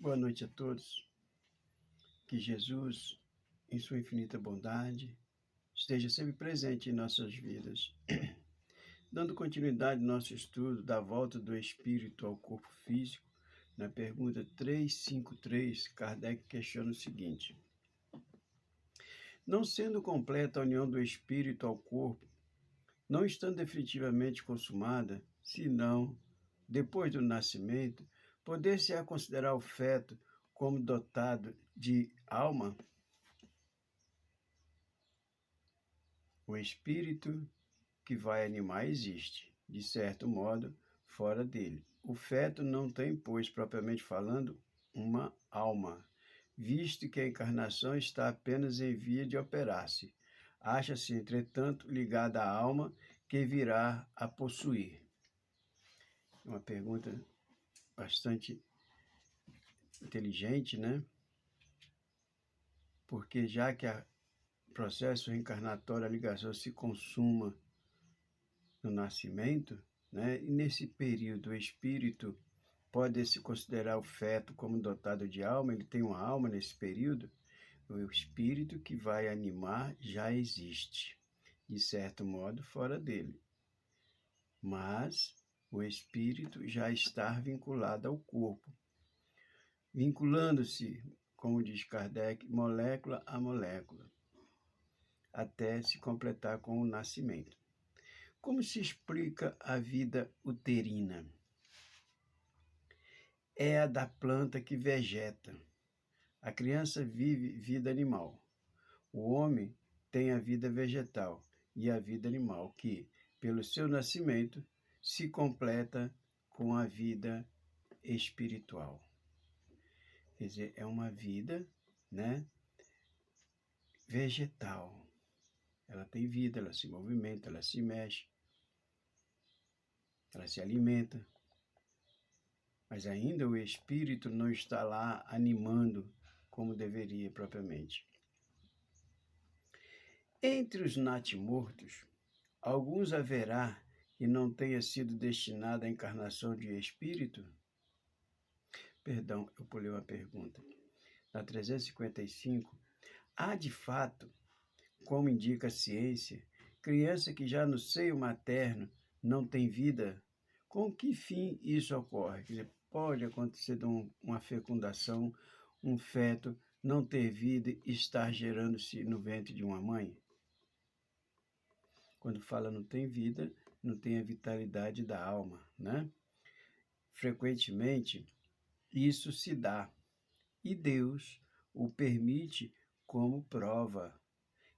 Boa noite a todos. Que Jesus, em sua infinita bondade, esteja sempre presente em nossas vidas. Dando continuidade ao nosso estudo da volta do espírito ao corpo físico, na pergunta 353, Kardec questiona o seguinte: não sendo completa a união do espírito ao corpo, não estando definitivamente consumada, senão depois do nascimento, poder-se-á considerar o feto como dotado de alma? O espírito que vai animar existe, de certo modo, fora dele. O feto não tem, pois, propriamente falando, uma alma, visto que a encarnação está apenas em via de operar-se. Acha-se, entretanto, ligada à alma que virá a possuir. Uma pergunta bastante inteligente, né? Porque já que o processo reencarnatório, a ligação se consuma no nascimento, né? E nesse período o espírito pode se considerar o feto como dotado de alma, ele tem uma alma nesse período. O espírito que vai animar já existe, de certo modo, fora dele. Mas o espírito já está vinculado ao corpo, vinculando-se, como diz Kardec, molécula a molécula, até se completar com o nascimento. Como se explica a vida uterina? É a da planta que vegeta. A criança vive vida animal. O homem tem a vida vegetal e a vida animal, que, pelo seu nascimento, se completa com a vida espiritual. Quer dizer, é uma vida, né, vegetal. Ela tem vida, ela se movimenta, ela se mexe, ela se alimenta. Mas ainda o espírito não está lá animando como deveria propriamente. Entre os natimortos, alguns haverá que não tenha sido destinado à encarnação de espírito? Perdão, eu pulei uma pergunta. Na 355, há de fato, como indica a ciência, criança que já no seio materno não tem vida? Com que fim isso ocorre? Quer dizer, pode acontecer de uma fecundação, um feto não ter vida e estar gerando-se no ventre de uma mãe? Quando fala não tem vida, não tem a vitalidade da alma, né? Frequentemente, isso se dá, e Deus o permite como prova,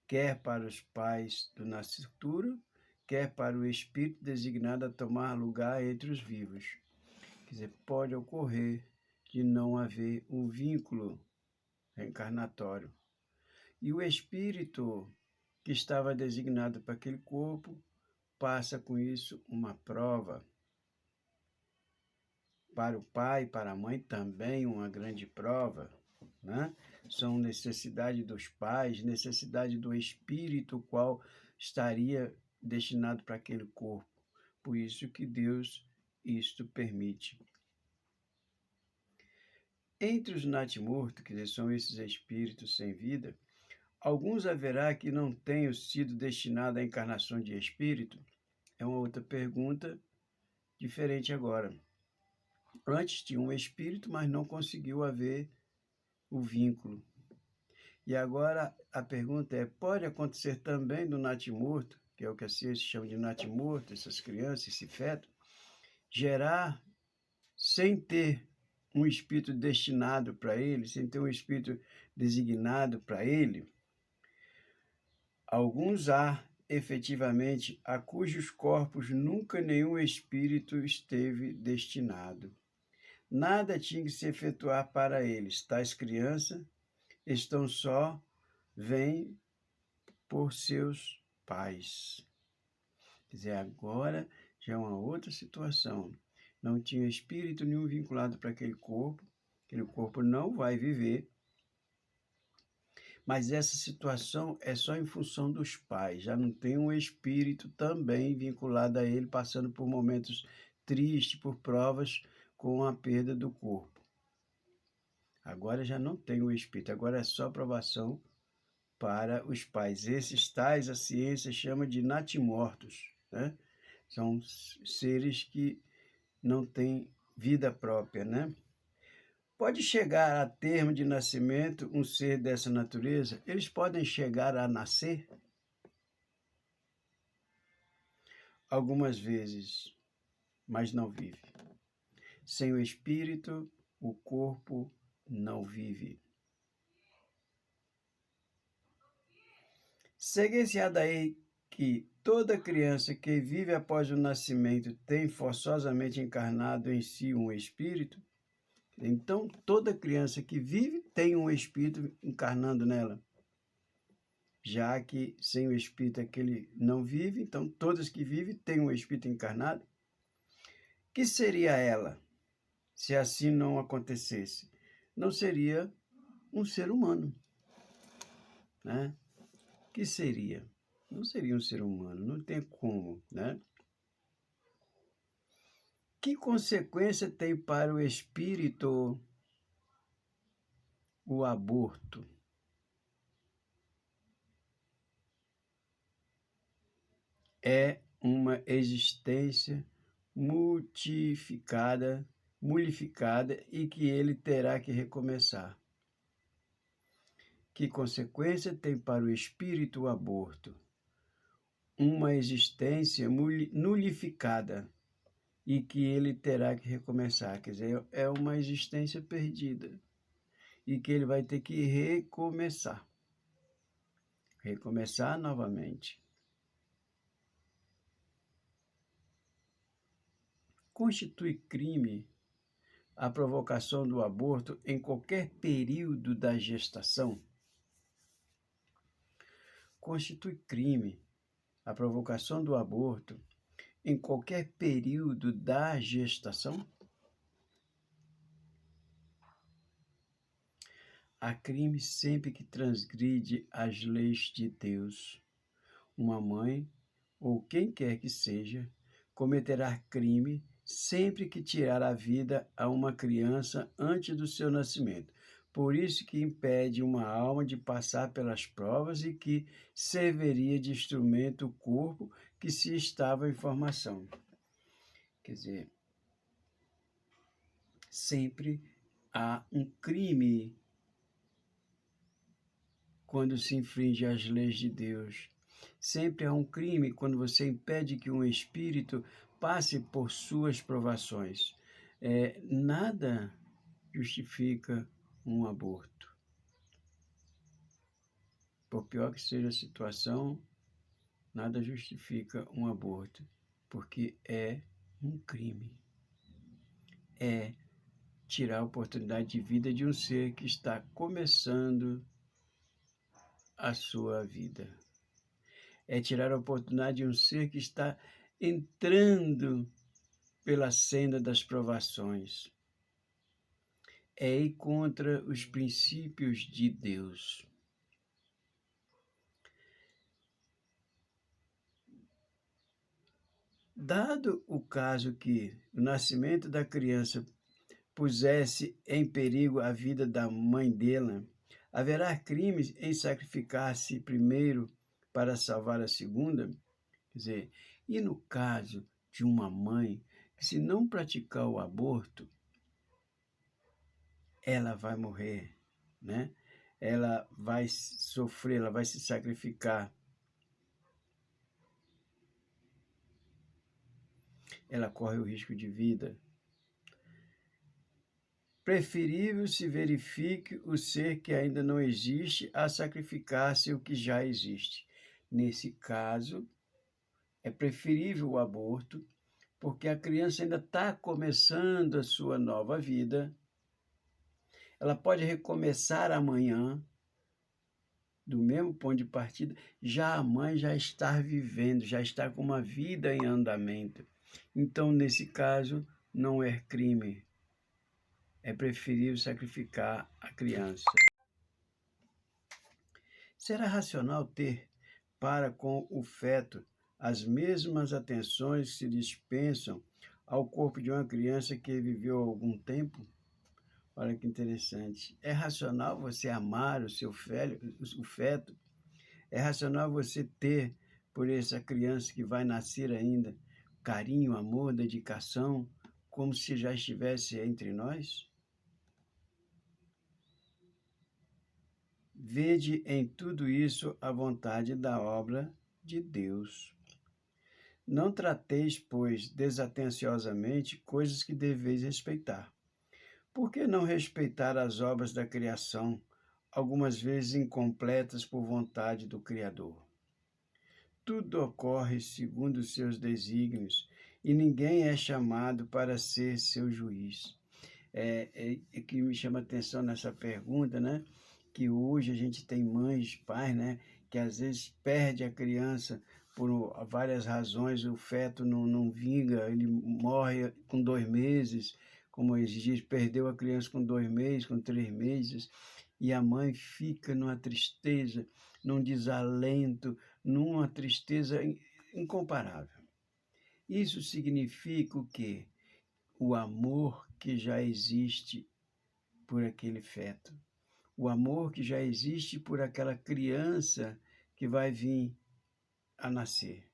quer para os pais do nascituro, quer para o espírito designado a tomar lugar entre os vivos. Quer dizer, pode ocorrer de não haver um vínculo reencarnatório. E o espírito que estava designado para aquele corpo passa com isso uma prova. Para o pai e para a mãe também uma grande prova, né? São necessidade dos pais, necessidade do espírito qual estaria destinado para aquele corpo. Por isso que Deus isto permite. Entre os natimortos, que são esses espíritos sem vida, alguns haverá que não tenham sido destinados à encarnação de espírito? É uma outra pergunta diferente agora. Antes tinha um espírito, mas não conseguiu haver o vínculo. E agora a pergunta é, pode acontecer também do natimorto, que é o que a ciência chama de natimorto, essas crianças, esse feto, gerar sem ter um espírito destinado para ele, sem ter um espírito designado para ele? Alguns há, efetivamente, a cujos corpos nunca nenhum espírito esteve destinado. Nada tinha que se efetuar para eles. Tais crianças estão só, vêm por seus pais. Quer dizer, agora já é uma outra situação. Não tinha espírito nenhum vinculado para aquele corpo não vai viver. Mas essa situação é só em função dos pais, já não tem um espírito também vinculado a ele, passando por momentos tristes, por provas com a perda do corpo. Agora já não tem o espírito, agora é só provação para os pais. Esses tais a ciência chama de natimortos, né? São seres que não têm vida própria, né? Pode chegar a termo de nascimento um ser dessa natureza? Eles podem chegar a nascer? Algumas vezes, mas não vive. Sem o espírito, o corpo não vive. Segue-se-á daí que toda criança que vive após o nascimento tem forçosamente encarnado em si um espírito? Então, toda criança que vive tem um espírito encarnando nela. Já que sem o espírito aquele não vive, então todas que vivem têm um espírito encarnado. Que seria ela, se assim não acontecesse? Não seria um ser humano, né? Que seria? Não seria um ser humano, não tem como, né? Que consequência tem para o espírito o aborto? É uma existência mulificada e que ele terá que recomeçar. Que consequência tem para o espírito o aborto? Uma existência nulificada e que ele terá que recomeçar. Quer dizer, é uma existência perdida e que ele vai ter que recomeçar. Recomeçar novamente. Constitui crime a provocação do aborto em qualquer período da gestação? Constitui crime a provocação do aborto em qualquer período da gestação? Há crime sempre que transgride as leis de Deus. Uma mãe, ou quem quer que seja, cometerá crime sempre que tirar a vida a uma criança antes do seu nascimento. Por isso que impede uma alma de passar pelas provas e que serviria de instrumento o corpo que se estava em formação. Quer dizer, sempre há um crime quando se infringe as leis de Deus. Sempre há um crime quando você impede que um espírito passe por suas provações. Nada justifica um aborto. Por pior que seja a situação, nada justifica um aborto, porque é um crime. É tirar a oportunidade de vida de um ser que está começando a sua vida. É tirar a oportunidade de um ser que está entrando pela senda das provações. É ir contra os princípios de Deus. Dado o caso que o nascimento da criança pusesse em perigo a vida da mãe dela, haverá crimes em sacrificar-se primeiro para salvar a segunda? Quer dizer, e no caso de uma mãe que, se não praticar o aborto, ela vai morrer, né? Ela vai sofrer, ela vai se sacrificar. Ela corre o risco de vida. Preferível se verifique o ser que ainda não existe a sacrificar-se o que já existe. Nesse caso, é preferível o aborto, porque a criança ainda está começando a sua nova vida. Ela pode recomeçar amanhã, do mesmo ponto de partida, já a mãe já está vivendo, já está com uma vida em andamento. Então, nesse caso, não é crime. É preferível sacrificar a criança. Será racional ter para com o feto as mesmas atenções que se dispensam ao corpo de uma criança que viveu algum tempo? Olha que interessante. É racional você amar o seu filho, o feto? É racional você ter por essa criança que vai nascer ainda carinho, amor, dedicação, como se já estivesse entre nós? Vede em tudo isso a vontade da obra de Deus. Não trateis, pois, desatenciosamente coisas que deveis respeitar. Por que não respeitar as obras da criação, algumas vezes incompletas por vontade do Criador? Tudo ocorre segundo os seus desígnios, e ninguém é chamado para ser seu juiz. É que me chama a atenção nessa pergunta, né? Que hoje a gente tem mães, pais, né? Que às vezes perde a criança por várias razões, o feto não vinga, ele morre com 2 meses, como esses dias perdeu a criança com 2 meses, com 3 meses, e a mãe fica numa tristeza, num desalento, numa tristeza incomparável. Isso significa o quê? O amor que já existe por aquele feto, o amor que já existe por aquela criança que vai vir a nascer.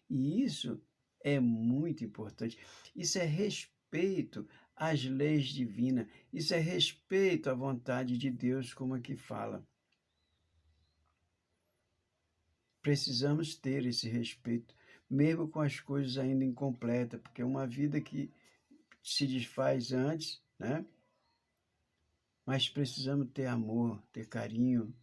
E isso é muito importante. Isso é respeito às leis divinas, isso é respeito à vontade de Deus, como aqui fala. Precisamos ter esse respeito, mesmo com as coisas ainda incompletas, porque é uma vida que se desfaz antes, né? Mas precisamos ter amor, ter carinho.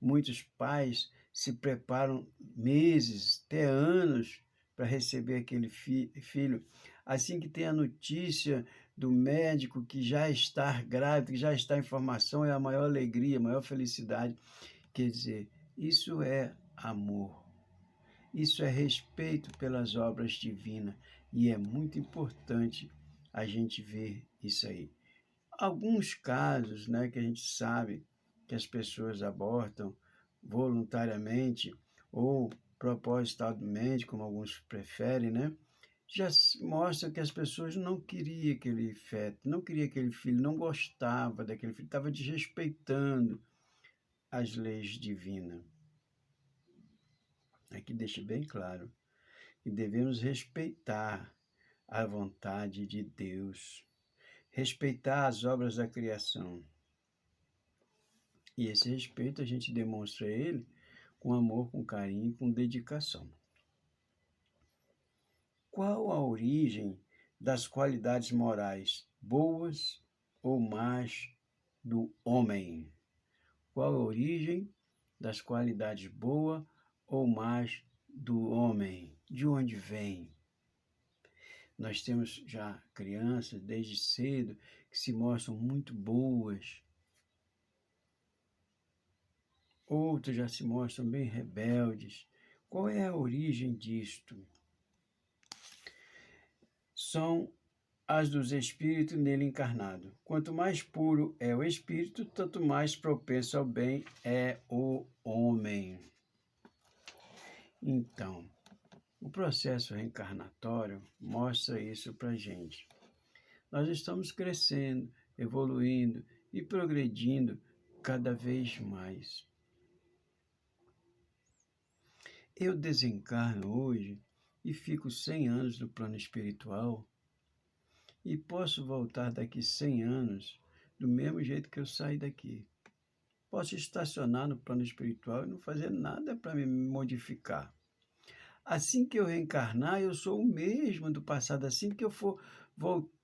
Muitos pais se preparam meses, até anos, para receber aquele filho. Assim que tem a notícia do médico que já está grávido, que já está em formação, é a maior alegria, a maior felicidade. Quer dizer, isso é amor. Isso é respeito pelas obras divinas. E é muito importante a gente ver isso aí. Alguns casos, né, que a gente sabe que as pessoas abortam voluntariamente ou propositalmente, como alguns preferem, né, já mostra que as pessoas não queriam aquele feto, não queriam aquele filho, não gostava daquele filho, estava desrespeitando as leis divinas. Aqui deixa bem claro que devemos respeitar a vontade de Deus, respeitar as obras da criação. E esse respeito a gente demonstra ele com amor, com carinho, com dedicação. Qual a origem das qualidades morais boas ou más do homem? Qual a origem das qualidades boas ou más do homem? De onde vem? Nós temos já crianças desde cedo que se mostram muito boas. Outros já se mostram bem rebeldes. Qual é a origem disto? São as dos espíritos nele encarnado. Quanto mais puro é o espírito, tanto mais propenso ao bem é o homem. Então, o processo reencarnatório mostra isso para a gente. Nós estamos crescendo, evoluindo e progredindo cada vez mais. Eu desencarno hoje e fico 100 anos no plano espiritual e posso voltar daqui 100 anos do mesmo jeito que eu saí daqui. Posso estacionar no plano espiritual e não fazer nada para me modificar. Assim que eu reencarnar, eu sou o mesmo do passado. Assim que eu for,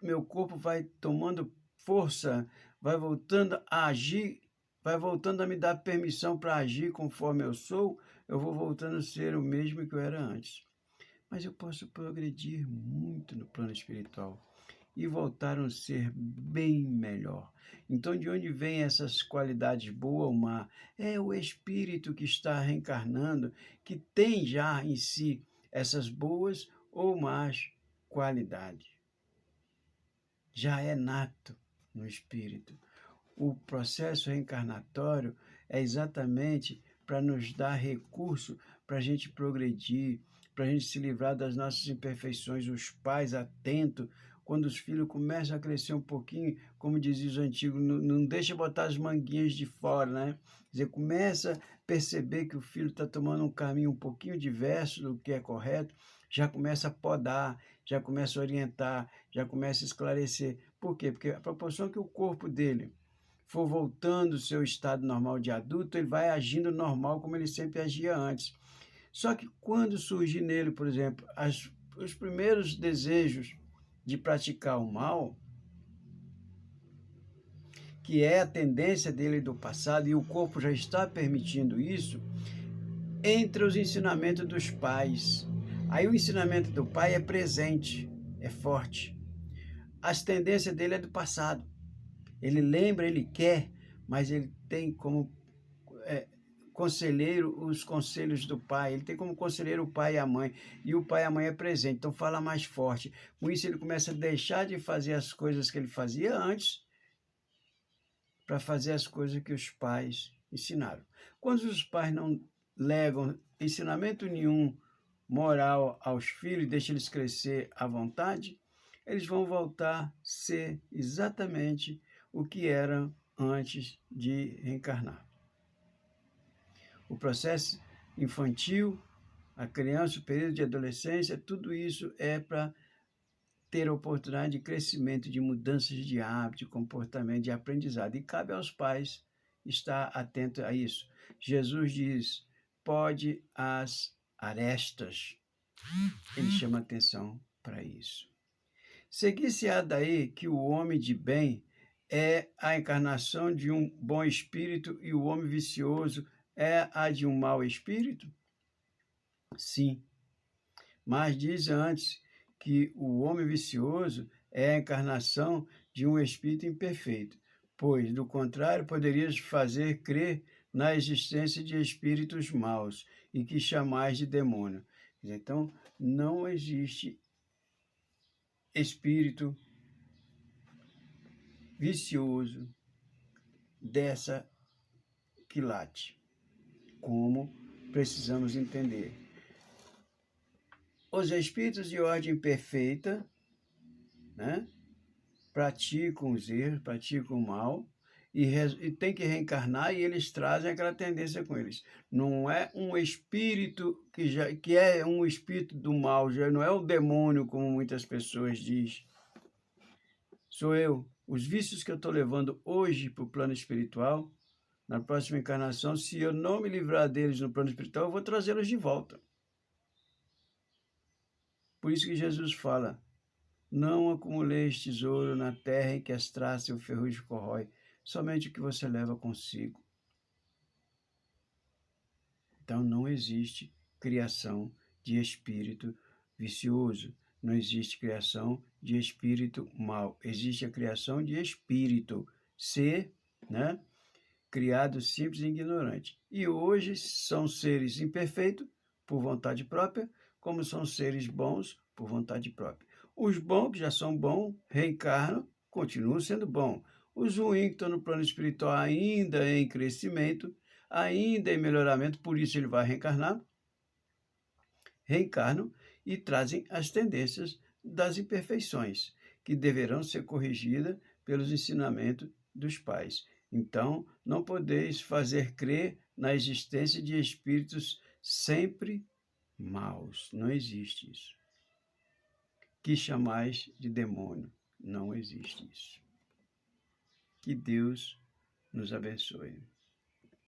meu corpo vai tomando força, vai voltando a agir, vai voltando a me dar permissão para agir conforme eu vou voltando a ser o mesmo que eu era antes. Mas eu posso progredir muito no plano espiritual e voltar a ser bem melhor. Então, de onde vêm essas qualidades boas ou má? É o espírito que está reencarnando, que tem já em si essas boas ou más qualidades. Já é nato no espírito. O processo reencarnatório é exatamente para nos dar recurso para a gente progredir, para a gente se livrar das nossas imperfeições, os pais atentos, quando os filhos começam a crescer um pouquinho, como dizia os antigos, não deixa botar as manguinhas de fora, né? Quer dizer, começa a perceber que o filho está tomando um caminho um pouquinho diverso do que é correto, já começa a podar, já começa a orientar, já começa a esclarecer. Por quê? Porque a proporção que o corpo dele for voltando ao seu estado normal de adulto, ele vai agindo normal como ele sempre agia antes. Só que quando surge nele, por exemplo, os primeiros desejos de praticar o mal, que é a tendência dele do passado, e o corpo já está permitindo isso, entra os ensinamentos dos pais. Aí o ensinamento do pai é presente, é forte. As tendências dele é do passado. Ele lembra, ele quer, mas ele tem como conselheiro os conselhos do pai, ele tem como conselheiro o pai e a mãe, e o pai e a mãe é presente, então fala mais forte. Com isso ele começa a deixar de fazer as coisas que ele fazia antes, para fazer as coisas que os pais ensinaram. Quando os pais não legam ensinamento nenhum moral aos filhos, deixam eles crescer à vontade, eles vão voltar a ser exatamente o que eram antes de reencarnar. O processo infantil, a criança, o período de adolescência, tudo isso é para ter oportunidade de crescimento, de mudanças de hábito, de comportamento, de aprendizado. E cabe aos pais estar atentos a isso. Jesus diz, pode as arestas. Ele chama atenção para isso. Seguir-se-á daí que o homem de bem é a encarnação de um bom espírito e o homem vicioso é a de um mau espírito? Sim, mas diz antes que o homem vicioso é a encarnação de um espírito imperfeito, pois, do contrário, poderias fazer crer na existência de espíritos maus e que chamais de demônio. Então, não existe espírito vicioso dessa quilate, como precisamos entender. Os espíritos de ordem perfeita, né, praticam os erros, praticam o mal, e tem que reencarnar, e eles trazem aquela tendência com eles. Não é um espírito que é um espírito do mal, já não é o demônio, como muitas pessoas dizem. Sou eu. Os vícios que eu estou levando hoje para o plano espiritual, na próxima encarnação, se eu não me livrar deles no plano espiritual, eu vou trazê-los de volta. Por isso que Jesus fala, não acumuleis tesouro na terra em que as traças e o ferrugem corrói, somente o que você leva consigo. Então não existe criação de espírito vicioso, não existe criação de espírito mau, existe a criação de espírito, ser, né, criado simples e ignorante. E hoje são seres imperfeitos, por vontade própria, como são seres bons, por vontade própria. Os bons, que já são bons, reencarnam, continuam sendo bons. Os ruins, que estão no plano espiritual ainda em crescimento, ainda em melhoramento, por isso ele vai reencarnar, reencarnam e trazem as tendências das imperfeições, que deverão ser corrigidas pelos ensinamentos dos pais. Então, não podeis fazer crer na existência de espíritos sempre maus. Não existe isso. Que chamais de demônio. Não existe isso. Que Deus nos abençoe.